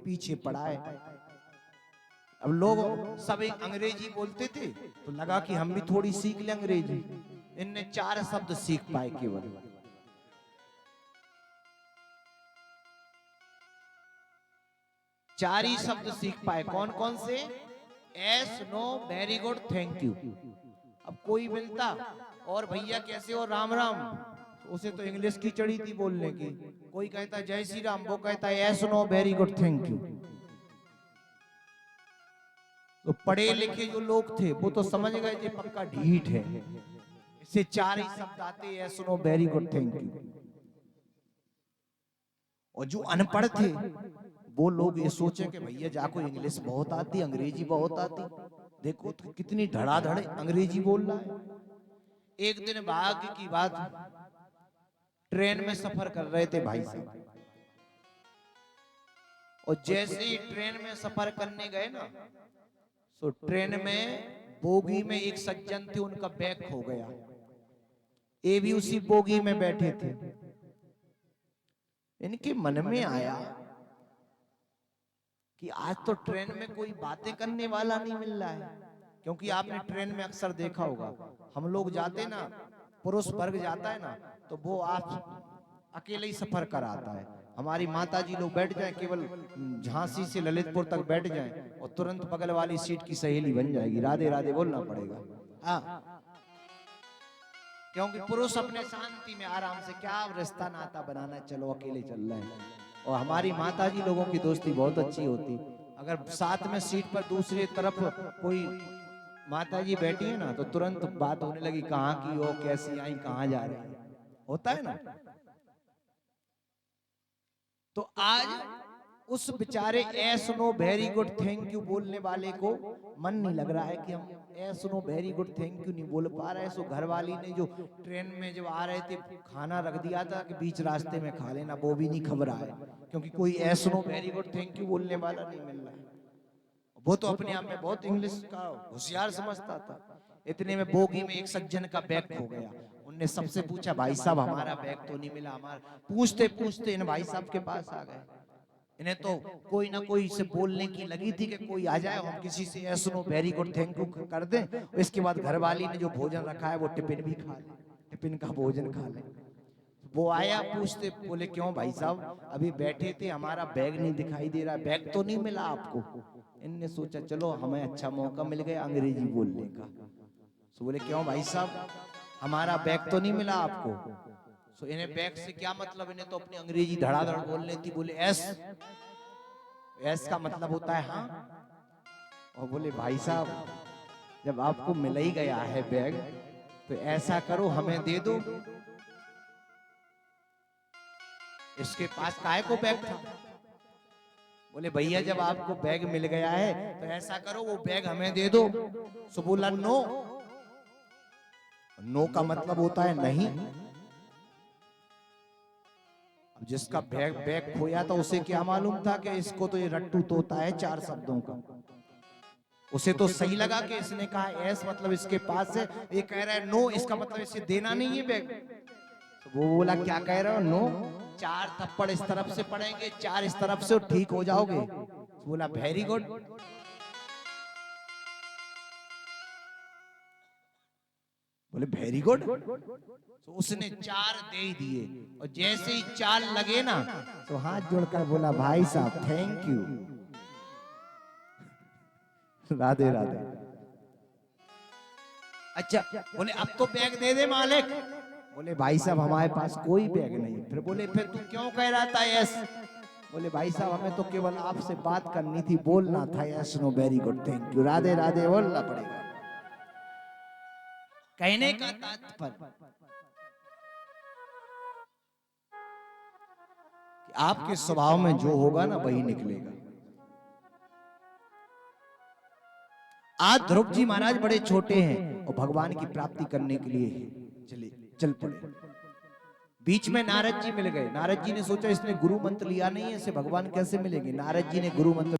पीछे पड़ा है। अब लोग सब अंग्रेजी बोलते थे तो लगा कि हम भी थोड़ी सीख लें अंग्रेजी। इनने 4 शब्द सीख पाए केवल। चार ही शब्द सीख पाए। कौन कौन से? Yes, no, very good, thank you. अब कोई मिलता और भैया कैसे हो, राम राम, उसे तो इंग्लिश की चढ़ी थी बोलने की। कोई कहता जय श्री राम, वो कहता yes, no, very good, thank you. तो पढ़े लिखे जो लोग थे वो तो समझ गए कि पक्का ढीठ है, इससे 4 ही शब्द आते, yes, no, very good, thank you. और जो अनपढ़ थे वो लोग ये सोचे कि भैया जाको इंग्लिश बहुत आती, अंग्रेजी बहुत आती, देखो तो कितनी धड़ाधड़ अंग्रेजी बोल रहा है। एक दिन भाग्य की बात, ट्रेन में सफर कर रहे थे भाई साहब, और जैसे ही ट्रेन में सफर करने गए ना, तो ट्रेन में बोगी में एक सज्जन थे, उनका बैग खो गया। ये भी उसी बोगी में बैठे थे। इनके मन में आया कि आज तो ट्रेन में कोई बातें करने वाला नहीं मिल रहा है। क्योंकि आपने ट्रेन में अक्सर देखा होगा, हम लोग जाते ना, पुरुष वर्ग जाता है ना, तो वो आप अकेले ही सफर कराता है। हमारी माता जी लोग बैठ जाए, केवल झांसी से ललितपुर तक बैठ जाए और तुरंत बगल वाली सीट की सहेली बन जाएगी, राधे राधे बोलना पड़ेगा। हाँ, क्योंकि पुरुष अपने शांति में आराम से क्या रिश्ता नाता बनाना, चलो अकेले चल रहे हैं। और हमारी माताजी लोगों की दोस्ती बहुत अच्छी होती। अगर साथ में सीट पर दूसरी तरफ कोई माताजी बैठी है ना, तो तुरंत बात होने लगी, कहाँ की हो, कैसी आई, कहाँ जा रही है, होता है ना। तो आज उस बेचारे yes, no, very good, thank you बोलने वाले को मन नहीं लग रहा है कि हम yes, no, very good, thank you नहीं बोल पा रहे। सो घर वाली ने जो ट्रेन में जब आ रहे थे खाना रख दिया था कि बीच रास्ते में खा लेना, वो भी नहीं खबर है, क्योंकि कोई yes, no, very good, thank you बोलने वाला नहीं मिल रहा है। वो तो अपने आप में बहुत इंग्लिश का होशियार समझता था। इतने में बोगी में एक सज्जन का बैग खो गया। उनने सबसे पूछा, भाई साहब हमारा बैग तो नहीं मिला। हमारा पूछते पूछते इन भाई साहब के पास आ गए। इन्हें तो कोई ना कोई से बोलने की लगी थी कि कोई आ जाए, हम किसी से yes, no, very good, thank you कर दें। इसके बाद घरवाली ने जो भोजन रखा है वो टिफिन भी खा ले, टिफिन का भोजन खा ले। वो आया, पूछते, बोले क्यों भाई साहब, अभी बैठे थे, हमारा बैग नहीं दिखाई दे रहा, बैग तो नहीं मिला आपको। इनने सोचा चलो हमें अच्छा मौका मिल गया अंग्रेजी बोलने का। सो बोले क्यों भाई साहब, हमारा बैग तो नहीं मिला आपको। सो इन्हें बैग से क्या मतलब, इन्हें तो अपनी अंग्रेजी धड़ाधड़ बोलनी थी। बोले एस, एस का मतलब होता है हाँ। और बोले भाई साहब जब आपको मिल ही गया है बैग, तो ऐसा करो हमें दे दो। इसके पास काहे को बैग था। बोले भैया जब आपको बैग मिल गया है तो ऐसा करो वो बैग हमें दे दो। सो बोला नो। नो का मतलब होता है नहीं। अब जिसका बैग बैग खोया था उसे क्या मालूम था कि इसको तो ये रट्टू तोता है 4 शब्दों का। उसे तो सही लगा कि इसने कहा एस मतलब इसके पास है, ये कह रहा है नो, इसका मतलब इसे देना नहीं है बैग। तो वो बोला क्या कह रहे हो, नो। 4 थप्पड़ इस तरफ से पड़ेंगे, 4 इस तरफ से, ठीक हो जाओगे। तो बोला वेरी गुड। बोले वेरी गुड। तो उसने 4 दे दिए, और जैसे ही 4 लगे ना, तो हाथ जोड़कर बोला भाई साहब थैंक यू, राधे राधे। अच्छा, बोले अब तो बैग दे दे मालिक। बोले भाई साहब हमारे पास कोई बैग नहीं। फिर बोले फिर तू क्यों कह रहा था यस। बोले भाई साहब हमें तो केवल आपसे बात करनी थी, बोलना था yes, no, very good, thank you, Radhe Radhe बोलना पड़ेगा। कहने का तात्पर्य कि आपके स्वभाव में जो होगा ना वही निकलेगा। आज ध्रुव जी महाराज बड़े छोटे हैं और भगवान की प्राप्ति करने के लिए चल पड़े। बीच में नारद जी मिल गए। नारद जी ने सोचा इसने गुरु मंत्र लिया नहीं है, इसे भगवान कैसे मिलेंगे। नारद जी ने गुरु मंत्र